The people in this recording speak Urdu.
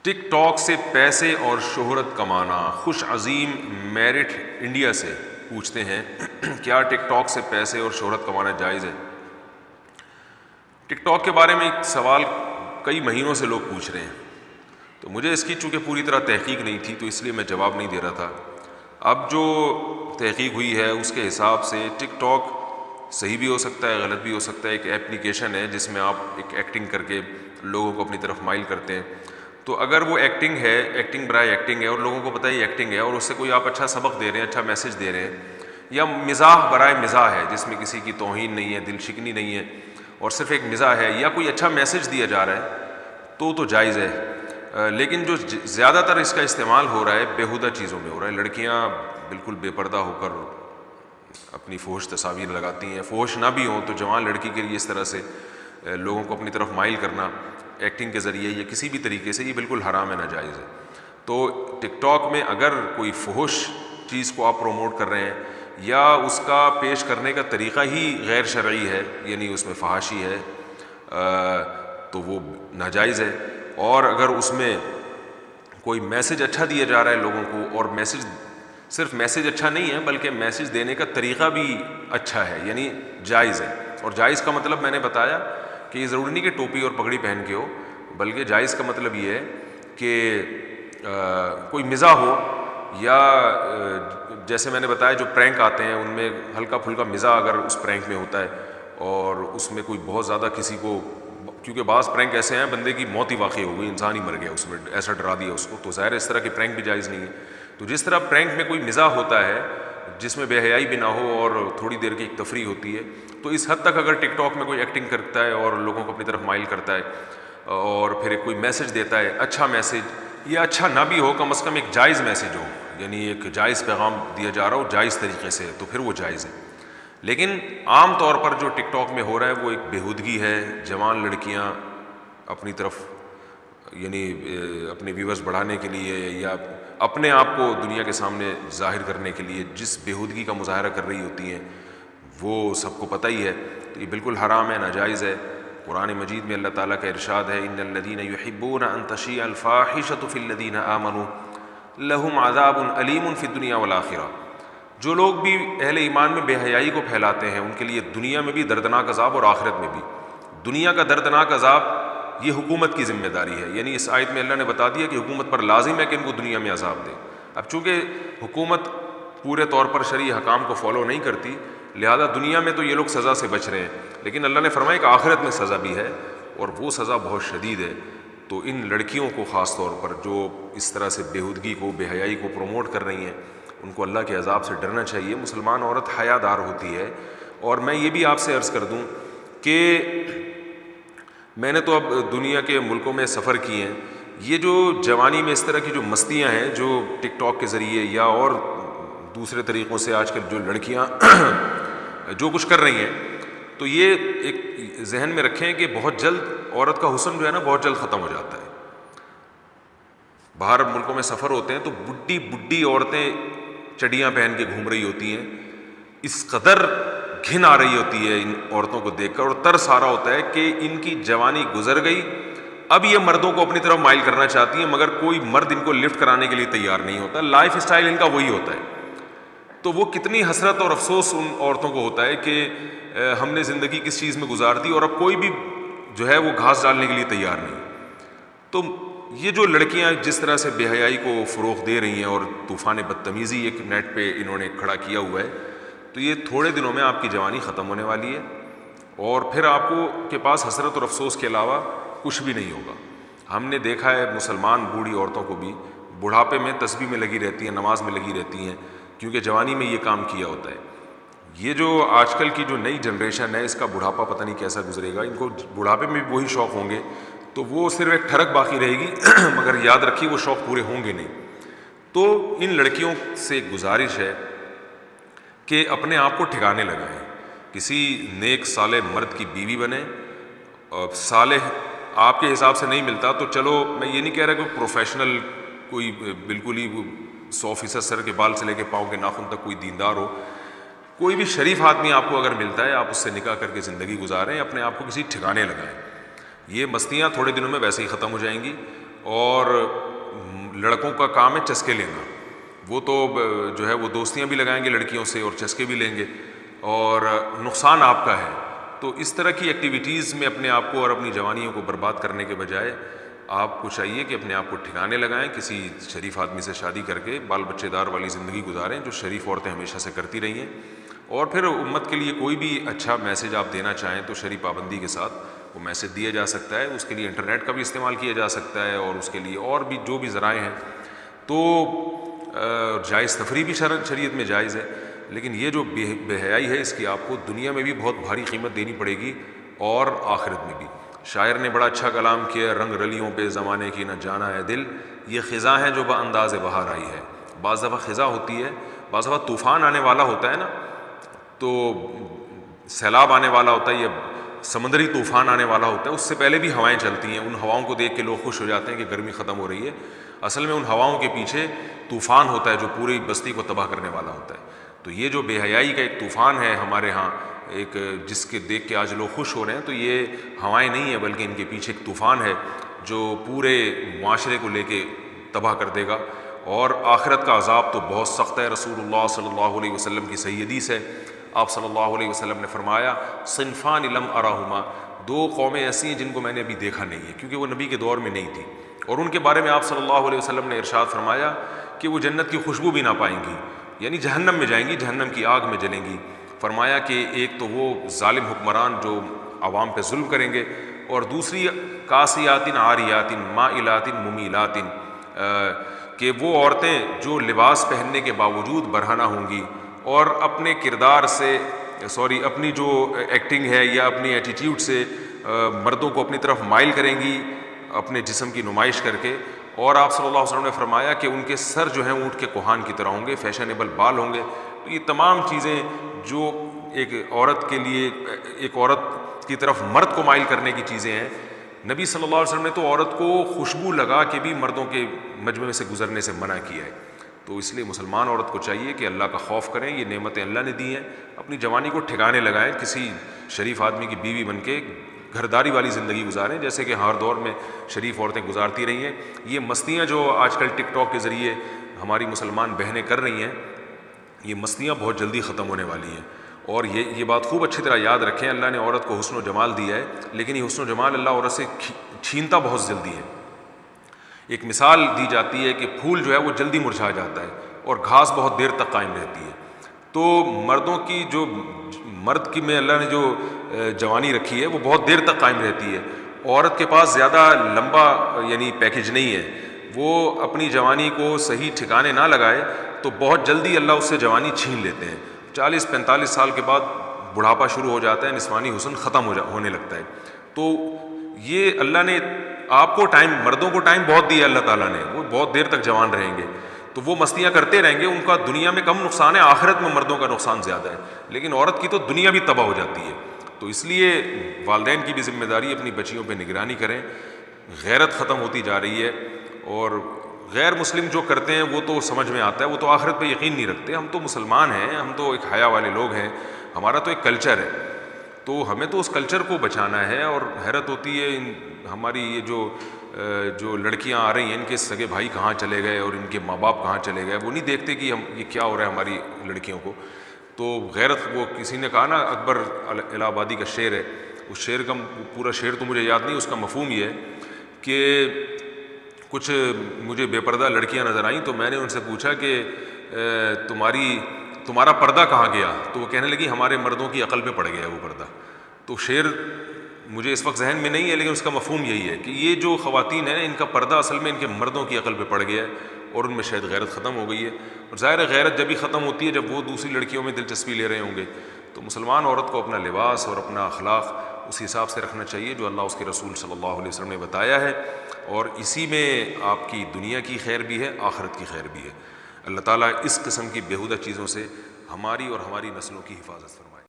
ٹک ٹاک سے پیسے اور شہرت کمانا. خوش عظیم میرٹ انڈیا سے پوچھتے ہیں کیا ٹک ٹاک سے پیسے اور شہرت کمانا جائز ہے؟ ٹک ٹاک کے بارے میں ایک سوال کئی مہینوں سے لوگ پوچھ رہے ہیں، تو مجھے اس کی چونکہ پوری طرح تحقیق نہیں تھی تو اس لیے میں جواب نہیں دے رہا تھا. اب جو تحقیق ہوئی ہے اس کے حساب سے ٹک ٹاک صحیح بھی ہو سکتا ہے، غلط بھی ہو سکتا ہے. ایک اپلیکیشن ہے جس میں آپ ایک ایکٹنگ کر کے لوگوں کو اپنی طرف مائل کرتے ہیں. تو اگر وہ ایکٹنگ ہے، ایکٹنگ برائے ایکٹنگ ہے اور لوگوں کو پتہ ہے ایکٹنگ ہے، اور اس سے کوئی آپ اچھا سبق دے رہے ہیں، اچھا میسج دے رہے ہیں، یا مزاح برائے مزاح ہے جس میں کسی کی توہین نہیں ہے، دل شکنی نہیں ہے اور صرف ایک مزاح ہے، یا کوئی اچھا میسج دیا جا رہا ہے تو جائز ہے. لیکن جو زیادہ تر اس کا استعمال ہو رہا ہے بیہودہ چیزوں میں ہو رہا ہے. لڑکیاں بالکل بے پردہ ہو کر اپنی فحش تصاویر لگاتی ہیں، فحش نہ بھی ہوں تو جوان لڑکی کے لیے اس طرح سے لوگوں کو اپنی طرف مائل کرنا ایکٹنگ کے ذریعے یا کسی بھی طریقے سے، یہ بالکل حرام ہے، ناجائز ہے. تو ٹک ٹاک میں اگر کوئی فحش چیز کو آپ پروموٹ کر رہے ہیں یا اس کا پیش کرنے کا طریقہ ہی غیر شرعی ہے، یعنی اس میں فحاشی ہے، تو وہ ناجائز ہے. اور اگر اس میں کوئی میسج اچھا دیا جا رہا ہے لوگوں کو، اور میسج صرف میسج اچھا نہیں ہے بلکہ میسج دینے کا طریقہ بھی اچھا ہے، یعنی جائز ہے. اور جائز کا مطلب میں نے بتایا کہ یہ ضروری نہیں کہ ٹوپی اور پگڑی پہن کے ہو، بلکہ جائز کا مطلب یہ ہے کہ کوئی مزاح ہو، یا جیسے میں نے بتایا جو پرینک آتے ہیں ان میں ہلکا پھلکا مزاح اگر اس پرینک میں ہوتا ہے، اور اس میں کوئی بہت زیادہ کسی کو، کیونکہ بعض پرینک ایسے ہیں بندے کی موت ہی واقع ہو گئی، انسان ہی مر گیا اس میں، ایسا ڈرا دیا اس کو، تو ظاہر اس طرح کی پرینک بھی جائز نہیں ہے. تو جس طرح پرینک میں کوئی مزاح ہوتا ہے جس میں بے حیائی بھی نہ ہو اور تھوڑی دیر کی ایک تفریح ہوتی ہے، تو اس حد تک اگر ٹک ٹاک میں کوئی ایکٹنگ کرتا ہے اور لوگوں کو اپنی طرف مائل کرتا ہے اور پھر ایک کوئی میسج دیتا ہے، اچھا میسج یا اچھا نہ بھی ہو، کم از کم ایک جائز میسج ہو، یعنی ایک جائز پیغام دیا جا رہا ہو جائز طریقے سے، تو پھر وہ جائز ہے. لیکن عام طور پر جو ٹک ٹاک میں ہو رہا ہے وہ ایک بیہودگی ہے. جوان لڑکیاں اپنی طرف، یعنی اپنے ویورز بڑھانے کے لیے یا اپنے آپ کو دنیا کے سامنے ظاہر کرنے کے لیے جس بیہودگی کا مظاہرہ کر رہی ہوتی ہیں وہ سب کو پتہ ہی ہے. تو یہ بالکل حرام ہے، ناجائز ہے. قرآن مجید میں اللہ تعالیٰ کا ارشاد ہے ان الذین یحبون ان تشیع الفاحشۃ فی الذین آمنوا لہم عذاب علیم فی الدنیا والآخرہ. جو لوگ بھی اہل ایمان میں بے حیائی کو پھیلاتے ہیں ان کے لیے دنیا میں بھی دردناک عذاب اور آخرت میں بھی. دنیا کا دردناک عذاب یہ حکومت کی ذمہ داری ہے، یعنی اس آیت میں اللہ نے بتا دیا کہ حکومت پر لازم ہے کہ ان کو دنیا میں عذاب دے. اب چونکہ حکومت پورے طور پر شرعی حکام کو فالو نہیں کرتی، لہذا دنیا میں تو یہ لوگ سزا سے بچ رہے ہیں، لیکن اللہ نے فرمایا کہ آخرت میں سزا بھی ہے اور وہ سزا بہت شدید ہے. تو ان لڑکیوں کو خاص طور پر جو اس طرح سے بیہودگی کو، بے حیائی کو پروموٹ کر رہی ہیں، ان کو اللہ کے عذاب سے ڈرنا چاہیے. مسلمان عورت حیا دار ہوتی ہے. اور میں یہ بھی آپ سے عرض کر دوں کہ میں نے تو اب دنیا کے ملکوں میں سفر کیے ہیں، یہ جو جوانی میں اس طرح کی جو مستیاں ہیں جو ٹک ٹاک کے ذریعے یا اور دوسرے طریقوں سے آج کل جو لڑکیاں جو کچھ کر رہی ہیں، تو یہ ایک ذہن میں رکھیں کہ بہت جلد عورت کا حسن جو ہے نا بہت جلد ختم ہو جاتا ہے. باہر ملکوں میں سفر ہوتے ہیں تو بڈھی بڈھی عورتیں چڑیاں پہن کے گھوم رہی ہوتی ہیں، اس قدر گھن آ رہی ہوتی ہے ان عورتوں کو دیکھ کر، اور ترس آ رہا ہوتا ہے کہ ان کی جوانی گزر گئی، اب یہ مردوں کو اپنی طرف مائل کرنا چاہتی ہیں، مگر کوئی مرد ان کو لفٹ کرانے کے لیے تیار نہیں ہوتا. لائف اسٹائل ان کا وہی ہوتا ہے. تو وہ کتنی حسرت اور افسوس ان عورتوں کو ہوتا ہے کہ ہم نے زندگی کس چیز میں گزار دی اور اب کوئی بھی جو ہے وہ گھاس ڈالنے کے لیے تیار نہیں. تو یہ جو لڑکیاں جس طرح سے بے حیائی کو فروغ دے رہی ہیں اور طوفان بدتمیزی ایک نیٹ پہ انہوں نے کھڑا کیا ہوا ہے، تو یہ تھوڑے دنوں میں آپ کی جوانی ختم ہونے والی ہے اور پھر آپ کو کے پاس حسرت اور افسوس کے علاوہ کچھ بھی نہیں ہوگا. ہم نے دیکھا ہے مسلمان بوڑھی عورتوں کو بھی بڑھاپے میں تسبیح میں لگی رہتی ہیں، نماز میں لگی رہتی ہیں، کیونکہ جوانی میں یہ کام کیا ہوتا ہے. یہ جو آج کل کی جو نئی جنریشن ہے اس کا بڑھاپا پتہ نہیں کیسا گزرے گا. ان کو بڑھاپے میں بھی وہی شوق ہوں گے تو وہ صرف ایک ٹھڑک باقی رہے گی مگر یاد رکھیے وہ شوق پورے ہوں گے نہیں. تو ان لڑکیوں سے گزارش ہے کہ اپنے آپ کو ٹھکانے لگائیں، کسی نیک صالح مرد کی بیوی بنیں. صالح آپ کے حساب سے نہیں ملتا تو چلو میں یہ نہیں کہہ رہا کہ پروفیشنل کوئی بالکل ہی 100% سر کے بال سے لے کے پاؤں کے ناخن تک کوئی دیندار ہو، کوئی بھی شریف آدمی آپ کو اگر ملتا ہے آپ اس سے نکاح کر کے زندگی گزاریں، اپنے آپ کو کسی ٹھکانے لگائیں. یہ مستیاں تھوڑے دنوں میں ویسے ہی ختم ہو جائیں گی اور لڑکوں کا کام ہے چسکے لینا، وہ تو جو ہے وہ دوستیاں بھی لگائیں گے لڑکیوں سے اور چسکے بھی لیں گے اور نقصان آپ کا ہے۔ تو اس طرح کی ایکٹیویٹیز میں اپنے آپ کو اور اپنی جوانیوں کو برباد کرنے کے بجائے آپ کو چاہیے کہ اپنے آپ کو ٹھکانے لگائیں، کسی شریف آدمی سے شادی کر کے بال بچے دار والی زندگی گزاریں جو شریف عورتیں ہمیشہ سے کرتی رہی ہیں، اور پھر امت کے لیے کوئی بھی اچھا میسج آپ دینا چاہیں تو شرعی پابندی کے ساتھ وہ میسج دیا جا سکتا ہے۔ اس کے لیے انٹرنیٹ کا بھی استعمال کیا جا سکتا ہے اور اس کے لیے اور بھی جو بھی ذرائع ہیں، تو جائز تفریح بھی شریعت میں جائز ہے، لیکن یہ جو بے حیائی ہے اس کی آپ کو دنیا میں بھی بہت بھاری قیمت دینی پڑے گی اور آخرت میں بھی۔ شاعر نے بڑا اچھا کلام کیا، رنگ رلیوں پہ زمانے کی نہ جانا ہے دل، یہ خزاں ہے جو بانداز بہار آئی ہے۔ بعض دفعہ خزاں ہوتی ہے، بعض دفعہ طوفان آنے والا ہوتا ہے نا، تو سیلاب آنے والا ہوتا ہے یا سمندری طوفان آنے والا ہوتا ہے، اس سے پہلے بھی ہوائیں چلتی ہیں، ان ہواؤں کو دیکھ کے لوگ خوش ہو جاتے ہیں کہ گرمی ختم ہو رہی ہے، اصل میں ان ہواؤں کے پیچھے طوفان ہوتا ہے جو پوری بستی کو تباہ کرنے والا ہوتا ہے۔ تو یہ جو بے حیائی کا ایک طوفان ہے ہمارے ہاں، ایک جس کے دیکھ کے آج لوگ خوش ہو رہے ہیں، تو یہ ہوائیں نہیں ہیں بلکہ ان کے پیچھے ایک طوفان ہے جو پورے معاشرے کو لے کے تباہ کر دے گا، اور آخرت کا عذاب تو بہت سخت ہے۔ رسول اللہ صلی اللہ علیہ وسلم کی صحیح حدیث ہے، آپ صلی اللہ علیہ وسلم نے فرمایا صنفان لم ارہما، دو قومیں ایسی ہیں جن کو میں نے ابھی دیکھا نہیں ہے، کیونکہ وہ نبی کے دور میں نہیں تھی، اور ان کے بارے میں آپ صلی اللہ علیہ وسلم نے ارشاد فرمایا کہ وہ جنت کی خوشبو بھی نہ پائیں گی، یعنی جہنم میں جائیں گی، جہنم کی آگ میں جلیں گی۔ فرمایا کہ ایک تو وہ ظالم حکمران جو عوام پہ ظلم کریں گے، اور دوسری کاسیات عاریات مائلات ممیلات، کہ وہ عورتیں جو لباس پہننے کے باوجود برہنہ ہوں گی اور اپنے کردار سے اپنی جو ایکٹنگ ہے یا اپنی ایٹیٹیوڈ سے مردوں کو اپنی طرف مائل کریں گی اپنے جسم کی نمائش کر کے، اور آپ صلی اللہ علیہ وسلم نے فرمایا کہ ان کے سر جو ہیں اونٹ کے کوہان کی طرح ہوں گے، فیشنیبل بال ہوں گے۔ تو یہ تمام چیزیں جو ایک عورت کے لیے، ایک عورت کی طرف مرد کو مائل کرنے کی چیزیں ہیں، نبی صلی اللہ علیہ وسلم نے تو عورت کو خوشبو لگا کے بھی مردوں کے مجمع سے گزرنے سے منع کیا ہے۔ تو اس لیے مسلمان عورت کو چاہیے کہ اللہ کا خوف کریں، یہ نعمتیں اللہ نے دی ہیں، اپنی جوانی کو ٹھکانے لگائیں، کسی شریف آدمی کی بیوی بن کے گھرداری والی زندگی گزاریں جیسے کہ ہر دور میں شریف عورتیں گزارتی رہی ہیں۔ یہ مستیاں جو آج کل ٹک ٹاک کے ذریعے ہماری مسلمان بہنیں کر رہی ہیں، یہ مستیاں بہت جلدی ختم ہونے والی ہیں، اور یہ بات خوب اچھی طرح یاد رکھیں، اللہ نے عورت کو حسن و جمال دیا ہے، لیکن یہ حسن و جمال اللہ عورت سے چھینتا بہت جلدی ہے۔ ایک مثال دی جاتی ہے کہ پھول جو ہے وہ جلدی مرجھا جاتا ہے اور گھاس بہت دیر تک قائم رہتی ہے۔ تو مردوں کی جو مرد کی میں اللہ نے جو جوانی رکھی ہے وہ بہت دیر تک قائم رہتی ہے، عورت کے پاس زیادہ لمبا یعنی پیکج نہیں ہے، وہ اپنی جوانی کو صحیح ٹھکانے نہ لگائے تو بہت جلدی اللہ اس سے جوانی چھین لیتے ہیں۔ 40-45 سال کے بعد بڑھاپا شروع ہو جاتا ہے، نسوانی حسن ختم ہونے لگتا ہے۔ تو یہ اللہ نے آپ کو ٹائم، مردوں کو ٹائم بہت دیا اللہ تعالیٰ نے، وہ بہت دیر تک جوان رہیں گے، تو وہ مستیاں کرتے رہیں گے، ان کا دنیا میں کم نقصان ہے، آخرت میں مردوں کا نقصان زیادہ ہے، لیکن عورت کی تو دنیا بھی تباہ ہو جاتی ہے۔ تو اس لیے والدین کی بھی ذمہ داری اپنی بچیوں پہ نگرانی کریں، غیرت ختم ہوتی جا رہی ہے، اور غیر مسلم جو کرتے ہیں وہ تو سمجھ میں آتا ہے، وہ تو آخرت پہ یقین نہیں رکھتے، ہم تو مسلمان ہیں، ہم تو ایک حیا والے لوگ ہیں، ہمارا تو ایک کلچر ہے، تو ہمیں تو اس کلچر کو بچانا ہے۔ اور حیرت ہوتی ہے ہماری یہ جو لڑکیاں آ رہی ہیں، ان کے سگے بھائی کہاں چلے گئے اور ان کے ماں باپ کہاں چلے گئے، وہ نہیں دیکھتے کہ یہ کیا ہو رہا ہے ہماری لڑکیوں کو۔ تو غیرت، وہ کسی نے کہا نا، اکبر الہ آبادی کا شعر ہے، اس شعر کا پورا شعر تو مجھے یاد نہیں، اس کا مفہوم یہ ہے کہ کچھ مجھے بے پردہ لڑکیاں نظر آئیں تو میں نے ان سے پوچھا کہ تمہارا پردہ کہاں گیا؟ تو وہ کہنے لگی ہمارے مردوں کی عقل میں پڑ گیا وہ پردہ۔ تو شعر مجھے اس وقت ذہن میں نہیں ہے، لیکن اس کا مفہوم یہی ہے کہ یہ جو خواتین ہیں ان کا پردہ اصل میں ان کے مردوں کی عقل پہ پڑ گیا ہے، اور ان میں شاید غیرت ختم ہو گئی ہے، اور ظاہر ہے غیرت جب ہی ختم ہوتی ہے جب وہ دوسری لڑکیوں میں دلچسپی لے رہے ہوں گے۔ تو مسلمان عورت کو اپنا لباس اور اپنا اخلاق اس حساب سے رکھنا چاہیے جو اللہ اس کے رسول صلی اللہ علیہ وسلم نے بتایا ہے، اور اسی میں آپ کی دنیا کی خیر بھی ہے، آخرت کی خیر بھی ہے۔ اللہ تعالیٰ اس قسم کی بیہودہ چیزوں سے ہماری اور ہماری نسلوں کی حفاظت فرمائے۔